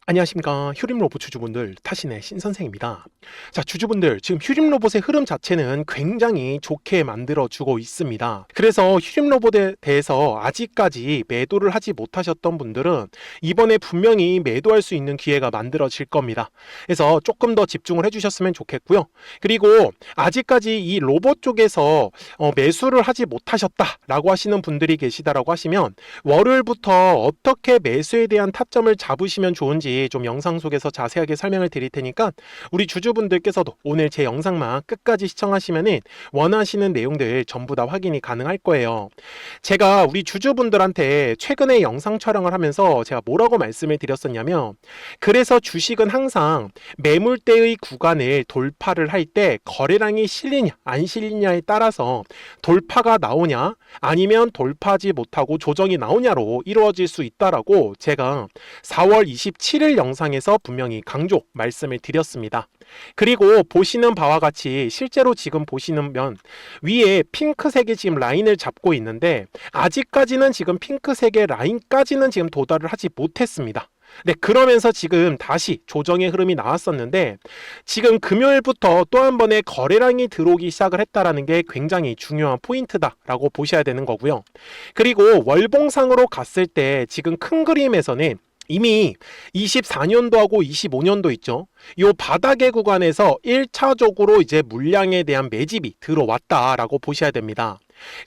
안녕하십니까. 휴림로봇 주주분들, 타신의 신선생입니다. 자, 주주분들, 지금 휴림로봇의 흐름 자체는 굉장히 좋게 만들어주고 있습니다. 그래서 휴림로봇에 대해서 아직까지 매도를 하지 못하셨던 분들은 이번에 분명히 매도할 수 있는 기회가 만들어질 겁니다. 그래서 조금 더 집중을 해주셨으면 좋겠고요. 그리고 아직까지 이 로봇 쪽에서 매수를 하지 못하셨다라고 하시는 분들이 계시다라고 하시면 월요일부터 어떻게 매수에 대한 타점을 잡으시면 좋은지 좀 영상 속에서 자세하게 설명을 드릴 테니까 우리 주주분들께서도 오늘 제 영상만 끝까지 시청하시면은 원하시는 내용들 전부 다 확인이 가능할 거예요. 제가 우리 주주분들한테 최근에 영상 촬영을 하면서 제가 뭐라고 말씀을 드렸었냐면, 그래서 주식은 항상 매물대의 구간을 돌파를 할 때 거래량이 실리냐 안 실리냐에 따라서 돌파가 나오냐 아니면 돌파하지 못하고 조정이 나오냐로 이루어질 수 있다라고 제가 4월 27일 영상에서 분명히 강조 말씀을 드렸습니다. 그리고 보시는 바와 같이 실제로 지금 보시면 위에 핑크색이 지금 라인을 잡고 있는데 아직까지는 지금 핑크색의 라인까지는 지금 도달을 하지 못했습니다. 네, 그러면서 지금 다시 조정의 흐름이 나왔었는데 지금 금요일부터 또 한 번의 거래량이 들어오기 시작을 했다라는 게 굉장히 중요한 포인트다라고 보셔야 되는 거고요. 그리고 월봉상으로 갔을 때 지금 큰 그림에서는 이미 24년도하고 25년도 있죠. 이 바닥의 구간에서 1차적으로 이제 물량에 대한 매집이 들어왔다라고 보셔야 됩니다.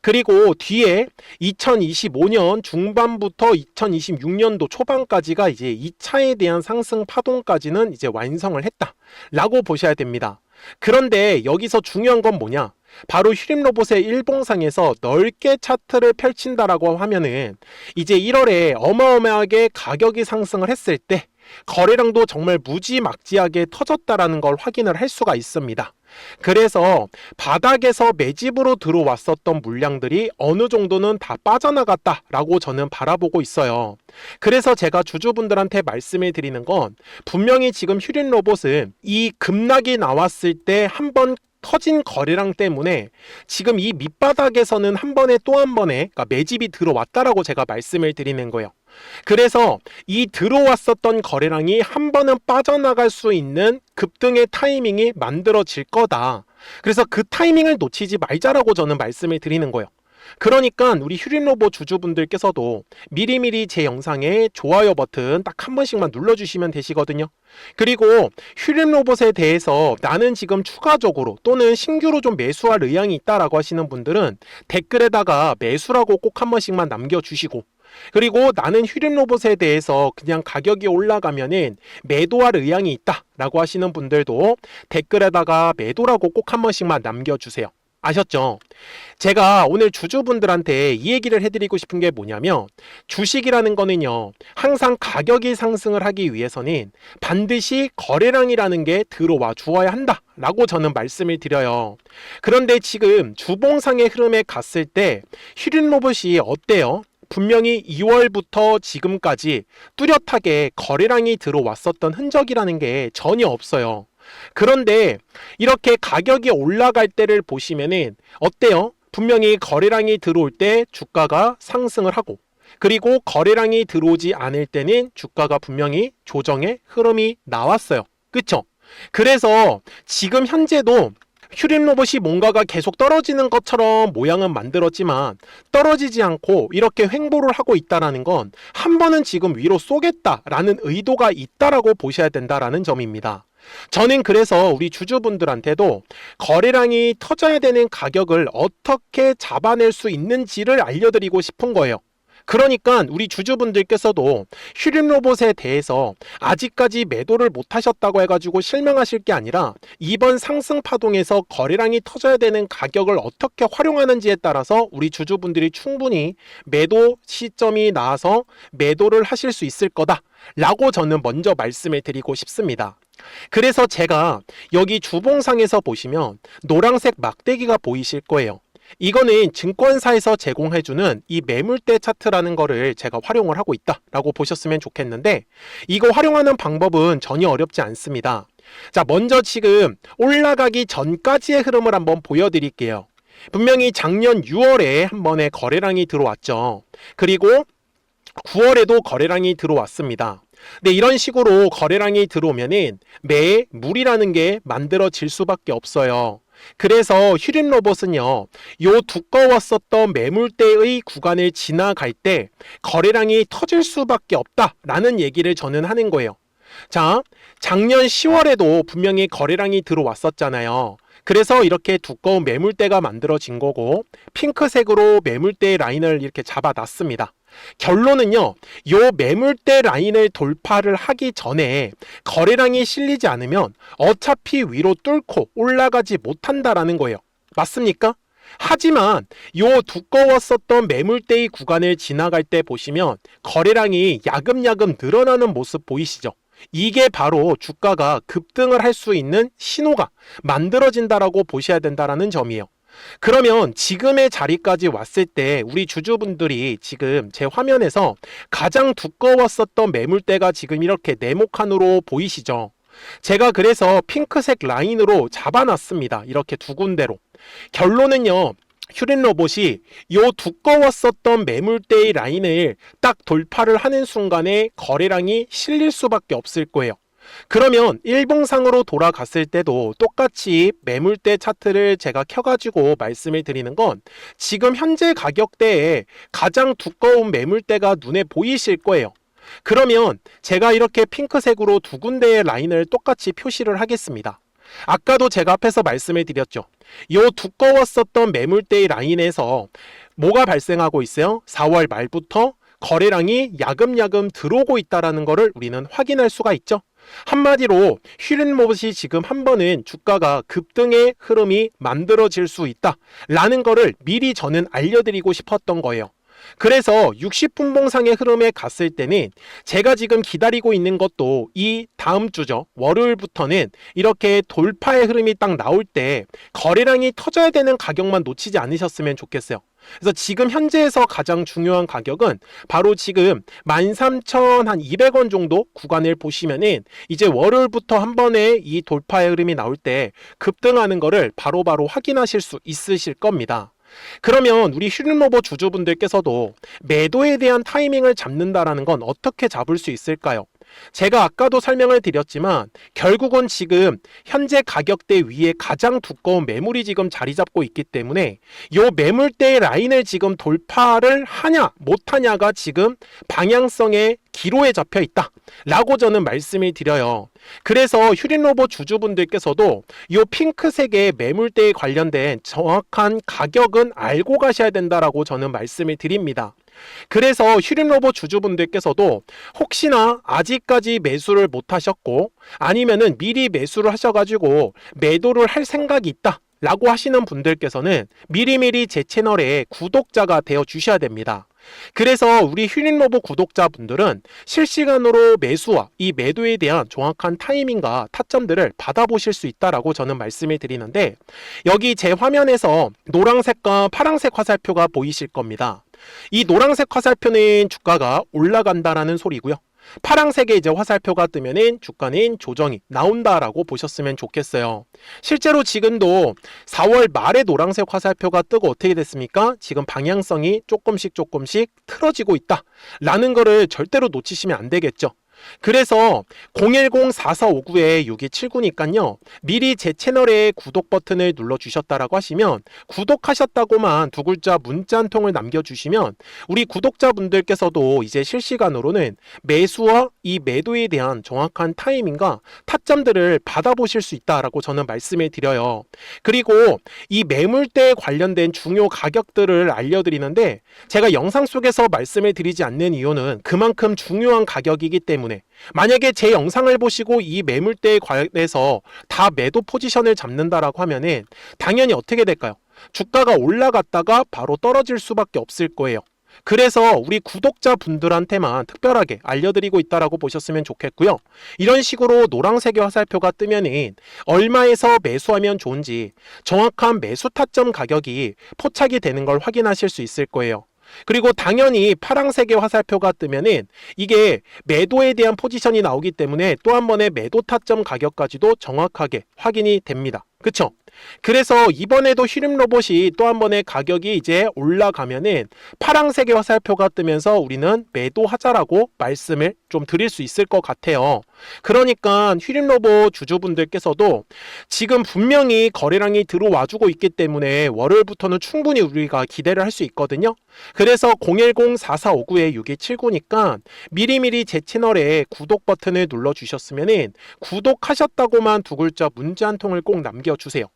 그리고 뒤에 2025년 중반부터 2026년도 초반까지가 이제 2차에 대한 상승 파동까지는 이제 완성을 했다라고 보셔야 됩니다. 그런데 여기서 중요한 건 뭐냐? 바로 휴림로봇의 일봉상에서 넓게 차트를 펼친다라고 하면은 이제 1월에 어마어마하게 가격이 상승을 했을 때 거래량도 정말 무지막지하게 터졌다라는 걸 확인을 할 수가 있습니다. 그래서 바닥에서 매집으로 들어왔었던 물량들이 어느 정도는 다 빠져나갔다라고 저는 바라보고 있어요. 그래서 제가 주주분들한테 말씀을 드리는 건 분명히 지금 휴림로봇은 이 급락이 나왔을 때 한번 터진 거래량 때문에 지금 이 밑바닥에서는 한 번에 또 한 번에 그러니까 매집이 들어왔다라고 제가 말씀을 드리는 거예요. 그래서 이 들어왔었던 거래량이 한 번은 빠져나갈 수 있는 급등의 타이밍이 만들어질 거다. 그래서 그 타이밍을 놓치지 말자라고 저는 말씀을 드리는 거예요. 그러니까 우리 휴림로봇 주주분들께서도 미리미리 제 영상에 좋아요 버튼 딱 한 번씩만 눌러주시면 되시거든요. 그리고 휴림로봇에 대해서 나는 지금 추가적으로 또는 신규로 좀 매수할 의향이 있다라고 하시는 분들은 댓글에다가 매수라고 꼭 한 번씩만 남겨주시고, 그리고 나는 휴림로봇에 대해서 그냥 가격이 올라가면은 매도할 의향이 있다라고 하시는 분들도 댓글에다가 매도라고 꼭 한 번씩만 남겨주세요. 아셨죠? 제가 오늘 주주분들한테 이 얘기를 해드리고 싶은 게 뭐냐면, 주식이라는 거는요 항상 가격이 상승을 하기 위해서는 반드시 거래량이라는 게 들어와 주어야 한다 라고 저는 말씀을 드려요. 그런데 지금 주봉상의 흐름에 갔을 때 휴림로봇이 어때요? 분명히 2월부터 지금까지 뚜렷하게 거래량이 들어왔었던 흔적이라는 게 전혀 없어요. 그런데 이렇게 가격이 올라갈 때를 보시면은 어때요? 분명히 거래량이 들어올 때 주가가 상승을 하고, 그리고 거래량이 들어오지 않을 때는 주가가 분명히 조정의 흐름이 나왔어요. 그쵸? 그래서 지금 현재도 휴림로봇이 뭔가가 계속 떨어지는 것처럼 모양은 만들었지만 떨어지지 않고 이렇게 횡보를 하고 있다는 건 한 번은 지금 위로 쏘겠다라는 의도가 있다라고 보셔야 된다라는 점입니다. 저는 그래서 우리 주주분들한테도 거래량이 터져야 되는 가격을 어떻게 잡아낼 수 있는지를 알려드리고 싶은 거예요. 그러니까 우리 주주분들께서도 휴림로봇에 대해서 아직까지 매도를 못 하셨다고 해가지고 실망하실 게 아니라 이번 상승 파동에서 거래량이 터져야 되는 가격을 어떻게 활용하는지에 따라서 우리 주주분들이 충분히 매도 시점이 나와서 매도를 하실 수 있을 거다 라고 저는 먼저 말씀을 드리고 싶습니다. 그래서 제가 여기 주봉상에서 보시면 노란색 막대기가 보이실 거예요. 이거는 증권사에서 제공해주는 이 매물대 차트라는 거를 제가 활용을 하고 있다라고 보셨으면 좋겠는데, 이거 활용하는 방법은 전혀 어렵지 않습니다. 자, 먼저 지금 올라가기 전까지의 흐름을 한번 보여드릴게요. 분명히 작년 6월에 한 번의 거래량이 들어왔죠. 그리고 9월에도 거래량이 들어왔습니다. 네, 이런 식으로 거래량이 들어오면은 매물이라는 게 만들어질 수밖에 없어요. 그래서 휴림 로봇은요, 요 두꺼웠었던 매물대의 구간을 지나갈 때 거래량이 터질 수밖에 없다라는 얘기를 저는 하는 거예요. 자, 작년 10월에도 분명히 거래량이 들어왔었잖아요. 그래서 이렇게 두꺼운 매물대가 만들어진 거고, 핑크색으로 매물대 라인을 이렇게 잡아놨습니다. 결론은요, 요 매물대 라인을 돌파를 하기 전에 거래량이 실리지 않으면 어차피 위로 뚫고 올라가지 못한다라는 거예요. 맞습니까? 하지만 요 두꺼웠었던 매물대의 구간을 지나갈 때 보시면 거래량이 야금야금 늘어나는 모습 보이시죠? 이게 바로 주가가 급등을 할 수 있는 신호가 만들어진다라고 보셔야 된다라는 점이에요. 그러면 지금의 자리까지 왔을 때 우리 주주분들이 지금 제 화면에서 가장 두꺼웠었던 매물대가 지금 이렇게 네모칸으로 보이시죠? 제가 그래서 핑크색 라인으로 잡아놨습니다. 이렇게 두 군데로. 결론은요, 휴림 로봇이 요 두꺼웠었던 매물대의 라인을 딱 돌파를 하는 순간에 거래량이 실릴 수밖에 없을 거예요. 그러면 일봉상으로 돌아갔을 때도 똑같이 매물대 차트를 제가 켜가지고 말씀을 드리는 건 지금 현재 가격대에 가장 두꺼운 매물대가 눈에 보이실 거예요. 그러면 제가 이렇게 핑크색으로 두 군데의 라인을 똑같이 표시를 하겠습니다. 아까도 제가 앞에서 말씀을 드렸죠. 요 두꺼웠었던 매물대의 라인에서 뭐가 발생하고 있어요? 4월 말부터 거래량이 야금야금 들어오고 있다는 것을 우리는 확인할 수가 있죠. 한마디로 휴림 로봇이 지금 한 번은 주가가 급등의 흐름이 만들어질 수 있다라는 것을 미리 저는 알려드리고 싶었던 거예요. 그래서 60분 봉상의 흐름에 갔을 때는 제가 지금 기다리고 있는 것도 이 다음 주죠. 월요일부터는 이렇게 돌파의 흐름이 딱 나올 때 거래량이 터져야 되는 가격만 놓치지 않으셨으면 좋겠어요. 그래서 지금 현재에서 가장 중요한 가격은 바로 지금 13,200원 정도 구간을 보시면은 이제 월요일부터 한 번에 이 돌파의 흐름이 나올 때 급등하는 거를 바로바로 확인하실 수 있으실 겁니다. 그러면 우리 휴림 로봇 주주분들께서도 매도에 대한 타이밍을 잡는다라는 건 어떻게 잡을 수 있을까요? 제가 아까도 설명을 드렸지만 결국은 지금 현재 가격대 위에 가장 두꺼운 매물이 지금 자리 잡고 있기 때문에 이 매물대의 라인을 지금 돌파를 하냐 못하냐가 지금 방향성의 기로에 잡혀 있다 라고 저는 말씀을 드려요. 그래서 휴림 로봇 주주분들께서도 이 핑크색의 매물대에 관련된 정확한 가격은 알고 가셔야 된다라고 저는 말씀을 드립니다. 그래서 휴림 로봇 주주분들께서도 혹시나 아직까지 매수를 못 하셨고 아니면은 미리 매수를 하셔가지고 매도를 할 생각이 있다 라고 하시는 분들께서는 미리미리 제 채널에 구독자가 되어 주셔야 됩니다. 그래서 우리 휴림 로봇 구독자분들은 실시간으로 매수와 이 매도에 대한 정확한 타이밍과 타점들을 받아보실 수 있다라고 저는 말씀을 드리는데 여기 제 화면에서 노란색과 파란색 화살표가 보이실 겁니다. 이 노란색 화살표는 주가가 올라간다라는 소리고요. 파란색의 이제 화살표가 뜨면은 주가는 조정이 나온다라고 보셨으면 좋겠어요. 실제로 지금도 4월 말에 노란색 화살표가 뜨고 어떻게 됐습니까? 지금 방향성이 조금씩 틀어지고 있다라는 거를 절대로 놓치시면 안 되겠죠. 그래서 010-4459-6279니까요 미리 제 채널에 구독 버튼을 눌러주셨다라고 하시면 구독하셨다고만 두 글자 문자 한 통을 남겨주시면 우리 구독자분들께서도 이제 실시간으로는 매수와 이 매도에 대한 정확한 타이밍과 타점들을 받아보실 수 있다라고 저는 말씀을 드려요. 그리고 이 매물대에 관련된 중요 가격들을 알려드리는데 제가 영상 속에서 말씀을 드리지 않는 이유는 그만큼 중요한 가격이기 때문에 만약에 제 영상을 보시고 이 매물대에 관해서 다 매도 포지션을 잡는다라고 하면은 당연히 어떻게 될까요? 주가가 올라갔다가 바로 떨어질 수밖에 없을 거예요. 그래서 우리 구독자분들한테만 특별하게 알려드리고 있다라고 보셨으면 좋겠고요. 이런 식으로 노란색의 화살표가 뜨면은 얼마에서 매수하면 좋은지 정확한 매수 타점 가격이 포착이 되는 걸 확인하실 수 있을 거예요. 그리고 당연히 파란색의 화살표가 뜨면은 이게 매도에 대한 포지션이 나오기 때문에 또 한 번의 매도 타점 가격까지도 정확하게 확인이 됩니다. 그쵸? 그래서 이번에도 휴림로봇이 또 한 번의 가격이 이제 올라가면은 파랑색의 화살표가 뜨면서 우리는 매도하자라고 말씀을 좀 드릴 수 있을 것 같아요. 그러니까 휴림로봇 주주분들께서도 지금 분명히 거래량이 들어와주고 있기 때문에 월요일부터는 충분히 우리가 기대를 할 수 있거든요. 그래서 010-4459-6279니까 미리미리 제 채널에 구독 버튼을 눌러주셨으면 구독하셨다고만 두 글자 문자 한 통을 꼭 남겨주세요.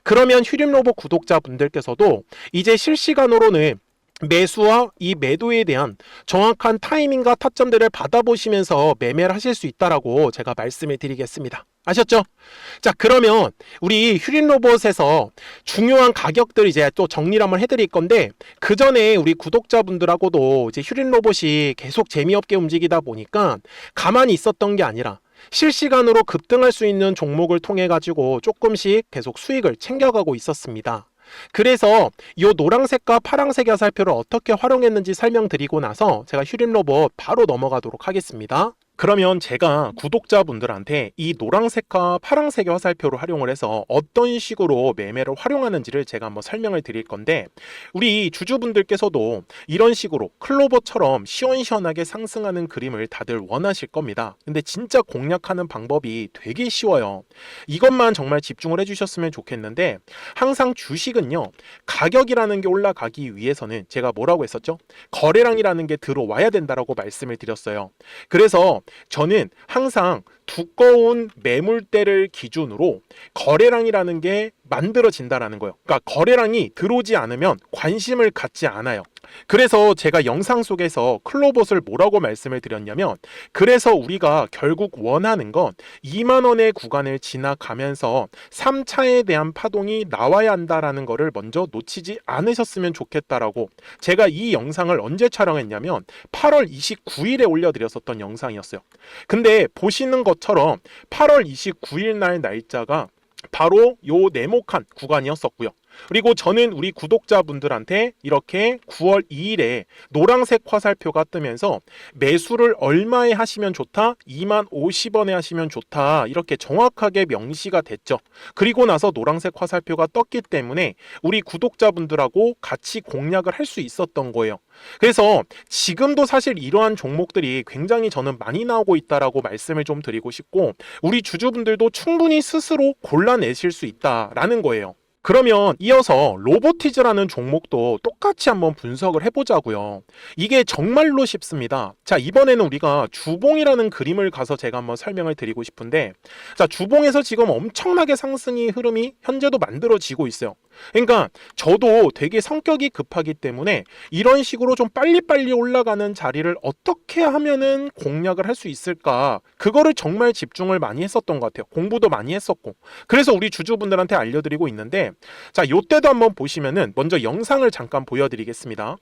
그러면 휴림로봇 구독자분들께서도 이제 실시간으로는 매수와 이 매도에 대한 정확한 타이밍과 타점들을 받아보시면서 매매를 하실 수 있다라고 제가 말씀을 드리겠습니다. 아셨죠? 자, 그러면 우리 휴림로봇에서 중요한 가격들 이제 또 정리를 한번 해드릴 건데, 그 전에 우리 구독자분들하고도 이제 휴림로봇이 계속 재미없게 움직이다 보니까 가만히 있었던 게 아니라 실시간으로 급등할 수 있는 종목을 통해 가지고 조금씩 계속 수익을 챙겨가고 있었습니다. 그래서 이 노란색과 파란색의 화살표를 어떻게 활용했는지 설명드리고 나서 제가 휴림로봇 바로 넘어가도록 하겠습니다. 그러면 제가 구독자분들한테 이 노란색과 파란색의 화살표를 활용을 해서 어떤 식으로 매매를 활용하는지를 제가 한번 설명을 드릴 건데, 우리 주주분들께서도 이런 식으로 클로버처럼 시원시원하게 상승하는 그림을 다들 원하실 겁니다. 근데 진짜 공략하는 방법이 되게 쉬워요. 이것만 정말 집중을 해주셨으면 좋겠는데, 항상 주식은요, 가격이라는 게 올라가기 위해서는 제가 뭐라고 했었죠? 거래량이라는 게 들어와야 된다라고 말씀을 드렸어요. 그래서 저는 항상 두꺼운 매물대를 기준으로 거래량이라는 게 만들어진다라는 거예요. 그러니까 거래량이 들어오지 않으면 관심을 갖지 않아요. 그래서 제가 영상 속에서 클로봇을 뭐라고 말씀을 드렸냐면, 그래서 우리가 결국 원하는 건 2만 원의 구간을 지나가면서 3차에 대한 파동이 나와야 한다라는 거를 먼저 놓치지 않으셨으면 좋겠다라고, 제가 이 영상을 언제 촬영했냐면 8월 29일에 올려드렸었던 영상이었어요. 근데 보시는 것처럼 8월 29일 날 날짜가 바로 요 네모칸 구간이었었고요. 그리고 저는 우리 구독자분들한테 이렇게 9월 2일에 노란색 화살표가 뜨면서 매수를 얼마에 하시면 좋다? 2만 50원에 하시면 좋다. 이렇게 정확하게 명시가 됐죠. 그리고 나서 노란색 화살표가 떴기 때문에 우리 구독자분들하고 같이 공략을 할 수 있었던 거예요. 그래서 지금도 사실 이러한 종목들이 굉장히 저는 많이 나오고 있다라고 말씀을 좀 드리고 싶고, 우리 주주분들도 충분히 스스로 골라내실 수 있다라는 거예요. 그러면 이어서 로보티즈라는 종목도 똑같이 한번 분석을 해보자고요. 이게 정말로 쉽습니다. 자, 이번에는 우리가 주봉이라는 그림을 가서 제가 한번 설명을 드리고 싶은데, 자, 주봉에서 지금 엄청나게 상승이 흐름이 현재도 만들어지고 있어요. 그러니까 저도 되게 성격이 급하기 때문에 이런 식으로 좀 빨리빨리 올라가는 자리를 어떻게 하면은 공략을 할 수 있을까, 그거를 정말 집중을 많이 했었던 것 같아요. 공부도 많이 했었고. 그래서 우리 주주분들한테 알려드리고 있는데, 자, 요때도 한번 보시면은 먼저 영상을 잠깐 보여드리겠습니다.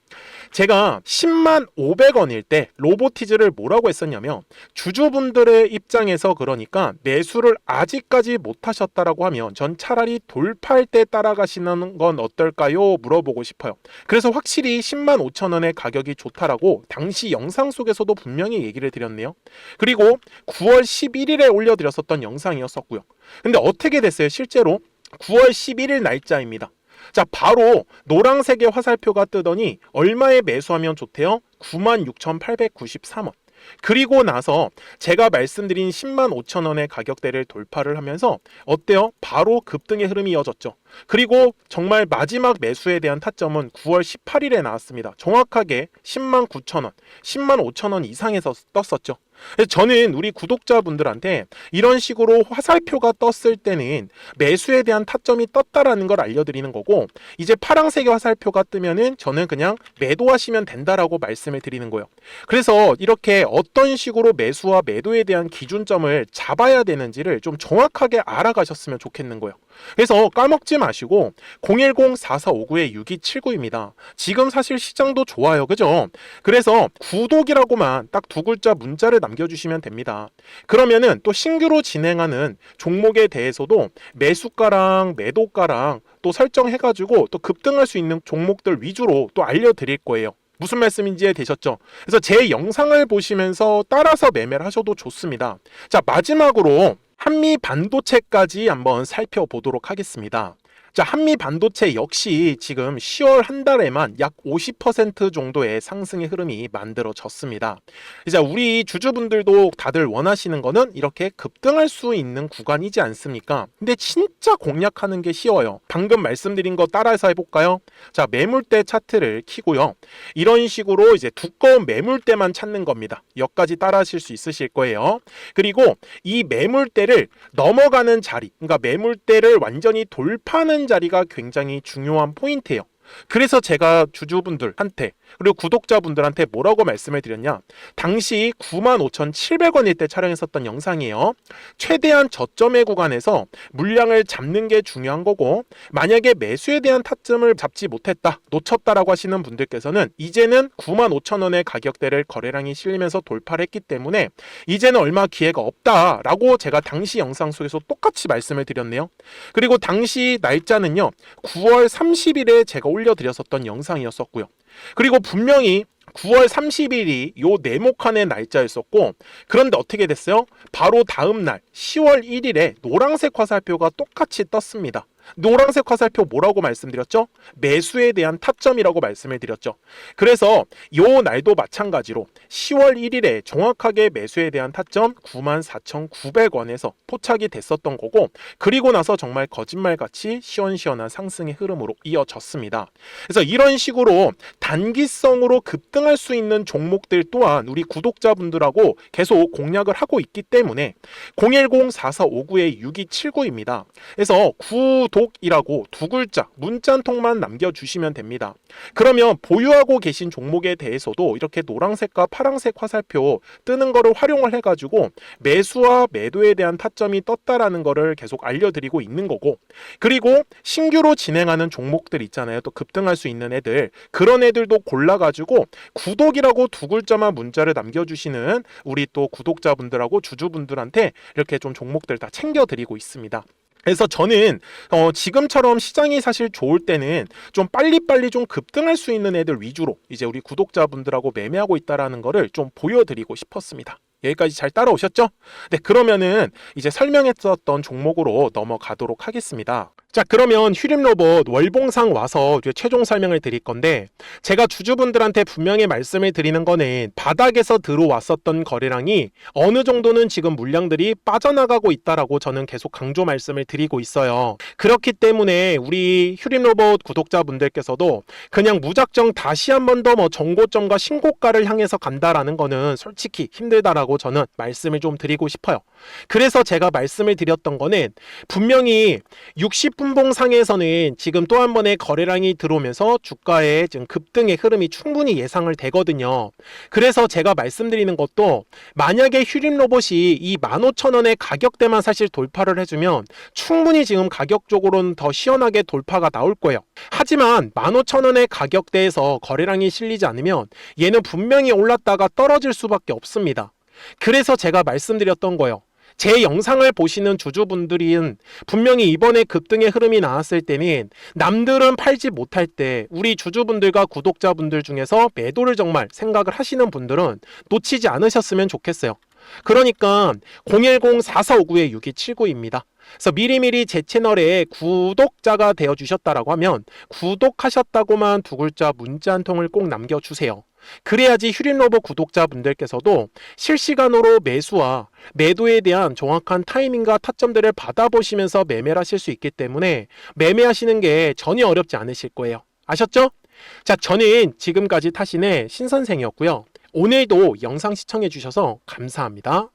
제가 10만 500원일 때 로보티즈를 뭐라고 했었냐면, 주주분들의 입장에서 그러니까 매수를 아직까지 못 하셨다라고 하면 전 차라리 돌파할 때 따라가시는 건 어떨까요? 물어보고 싶어요. 그래서 확실히 10만 5천 원의 가격이 좋다라고 당시 영상 속에서도 분명히 얘기를 드렸네요. 그리고 9월 11일에 올려드렸었던 영상이었었고요. 근데 어떻게 됐어요? 실제로 9월 11일 날짜입니다. 자, 바로 노란색의 화살표가 뜨더니 얼마에 매수하면 좋대요? 96,893원. 그리고 나서 제가 말씀드린 10만 5천 원의 가격대를 돌파를 하면서 어때요? 바로 급등의 흐름이 이어졌죠. 그리고 정말 마지막 매수에 대한 타점은 9월 18일에 나왔습니다. 정확하게 10만 9천 원, 10만 5천 원 이상에서 떴었죠. 그래서 저는 우리 구독자분들한테 이런 식으로 화살표가 떴을 때는 매수에 대한 타점이 떴다라는 걸 알려드리는 거고, 이제 파란색의 화살표가 뜨면은 저는 그냥 매도하시면 된다라고 말씀을 드리는 거예요. 그래서 이렇게 어떤 식으로 매수와 매도에 대한 기준점을 잡아야 되는지를 좀 정확하게 알아가셨으면 좋겠는 거예요. 그래서 까먹지 마시고 010-4459-6279입니다. 지금 사실 시장도 좋아요, 그죠? 그래서 구독이라고만 딱 두 글자 문자를 남겨주시면 됩니다. 그러면은 또 신규로 진행하는 종목에 대해서도 매수가랑 매도가랑 또 설정해가지고 또 급등할 수 있는 종목들 위주로 또 알려드릴 거예요. 무슨 말씀인지 이해되셨죠? 그래서 제 영상을 보시면서 따라서 매매를 하셔도 좋습니다. 자, 마지막으로 한미 반도체까지 한번 살펴보도록 하겠습니다. 자, 한미 반도체 역시 지금 10월 한 달에만 약 50% 정도의 상승의 흐름이 만들어졌습니다. 이제 우리 주주분들도 다들 원하시는 거는 이렇게 급등할 수 있는 구간이지 않습니까? 근데 진짜 공략하는 게 쉬워요. 방금 말씀드린 거 따라해서 해볼까요? 자, 매물대 차트를 켜고요. 이런 식으로 이제 두꺼운 매물대만 찾는 겁니다. 여기까지 따라하실 수 있으실 거예요. 그리고 이 매물대를 넘어가는 자리, 그러니까 매물대를 완전히 돌파하는 자리가 굉장히 중요한 포인트예요. 그래서 제가 주주분들한테 그리고 구독자분들한테 뭐라고 말씀을 드렸냐, 당시 95,700원일 때 촬영했었던 영상이에요. 최대한 저점의 구간에서 물량을 잡는 게 중요한 거고, 만약에 매수에 대한 타점을 잡지 못했다, 놓쳤다라고 하시는 분들께서는 이제는 95,000원의 가격대를 거래량이 실리면서 돌파를 했기 때문에 이제는 얼마 기회가 없다라고 제가 당시 영상 속에서 똑같이 말씀을 드렸네요. 그리고 당시 날짜는요, 9월 30일에 제가 올려드렸었던 영상이었었고요. 그리고 분명히 9월 30일이 요 네모칸의 날짜였었고, 그런데 어떻게 됐어요? 바로 다음 날 10월 1일에 노란색 화살표가 똑같이 떴습니다. 노란색 화살표 뭐라고 말씀드렸죠? 매수에 대한 타점이라고 말씀을 드렸죠. 그래서 요 날도 마찬가지로 10월 1일에 정확하게 매수에 대한 타점 94,900원에서 포착이 됐었던 거고, 그리고 나서 정말 거짓말같이 시원시원한 상승의 흐름으로 이어졌습니다. 그래서 이런 식으로 단기성으로 급등할 수 있는 종목들 또한 우리 구독자분들하고 계속 공략을 하고 있기 때문에 010-4459-6279입니다. 그래서 구독이라고 두 글자 문자 한 통만 남겨주시면 됩니다. 그러면 보유하고 계신 종목에 대해서도 이렇게 노란색과 파란색 화살표 뜨는 거를 활용을 해가지고 매수와 매도에 대한 타점이 떴다라는 거를 계속 알려드리고 있는 거고, 그리고 신규로 진행하는 종목들 있잖아요. 또 급등할 수 있는 애들, 그런 애들도 골라가지고 구독이라고 두 글자만 문자를 남겨주시는 우리 또 구독자분들하고 주주분들한테 이렇게 좀 종목들 다 챙겨드리고 있습니다. 그래서 저는 지금처럼 시장이 사실 좋을 때는 좀 빨리빨리 좀 급등할 수 있는 애들 위주로 이제 우리 구독자분들하고 매매하고 있다라는 거를 좀 보여드리고 싶었습니다. 여기까지 잘 따라오셨죠? 네, 그러면은 이제 설명했었던 종목으로 넘어가도록 하겠습니다. 자, 그러면 휴림로봇 월봉상 와서 이제 최종 설명을 드릴 건데, 제가 주주분들한테 분명히 말씀을 드리는 거는 바닥에서 들어왔었던 거래량이 어느 정도는 지금 물량들이 빠져나가고 있다라고 저는 계속 강조 말씀을 드리고 있어요. 그렇기 때문에 우리 휴림로봇 구독자분들께서도 그냥 무작정 다시 한 번 더 뭐 정고점과 신고가를 향해서 간다라는 거는 솔직히 힘들다라고 저는 말씀을 좀 드리고 싶어요. 그래서 제가 말씀을 드렸던 거는 분명히 60분봉 상에서는 지금 또 한 번의 거래량이 들어오면서 주가의 지금 급등의 흐름이 충분히 예상을 되거든요. 그래서 제가 말씀드리는 것도, 만약에 휴림로봇이 이 15,000원의 가격대만 사실 돌파를 해주면 충분히 지금 가격적으로는 더 시원하게 돌파가 나올 거예요. 하지만 15,000원의 가격대에서 거래량이 실리지 않으면 얘는 분명히 올랐다가 떨어질 수밖에 없습니다. 그래서 제가 말씀드렸던 거예요. 제 영상을 보시는 주주분들은 분명히 이번에 급등의 흐름이 나왔을 때는 남들은 팔지 못할 때 우리 주주분들과 구독자분들 중에서 매도를 정말 생각을 하시는 분들은 놓치지 않으셨으면 좋겠어요. 그러니까 010-4459-6279입니다. 그래서 미리미리 제 채널에 구독자가 되어 주셨다라고 하면 구독하셨다고만 두 글자 문자 한 통을 꼭 남겨주세요. 그래야지 휴림로봇 구독자분들께서도 실시간으로 매수와 매도에 대한 정확한 타이밍과 타점들을 받아보시면서 매매를 하실 수 있기 때문에 매매하시는 게 전혀 어렵지 않으실 거예요. 아셨죠? 자, 저는 지금까지 타신의 신선생이었고요. 오늘도 영상 시청해 주셔서 감사합니다.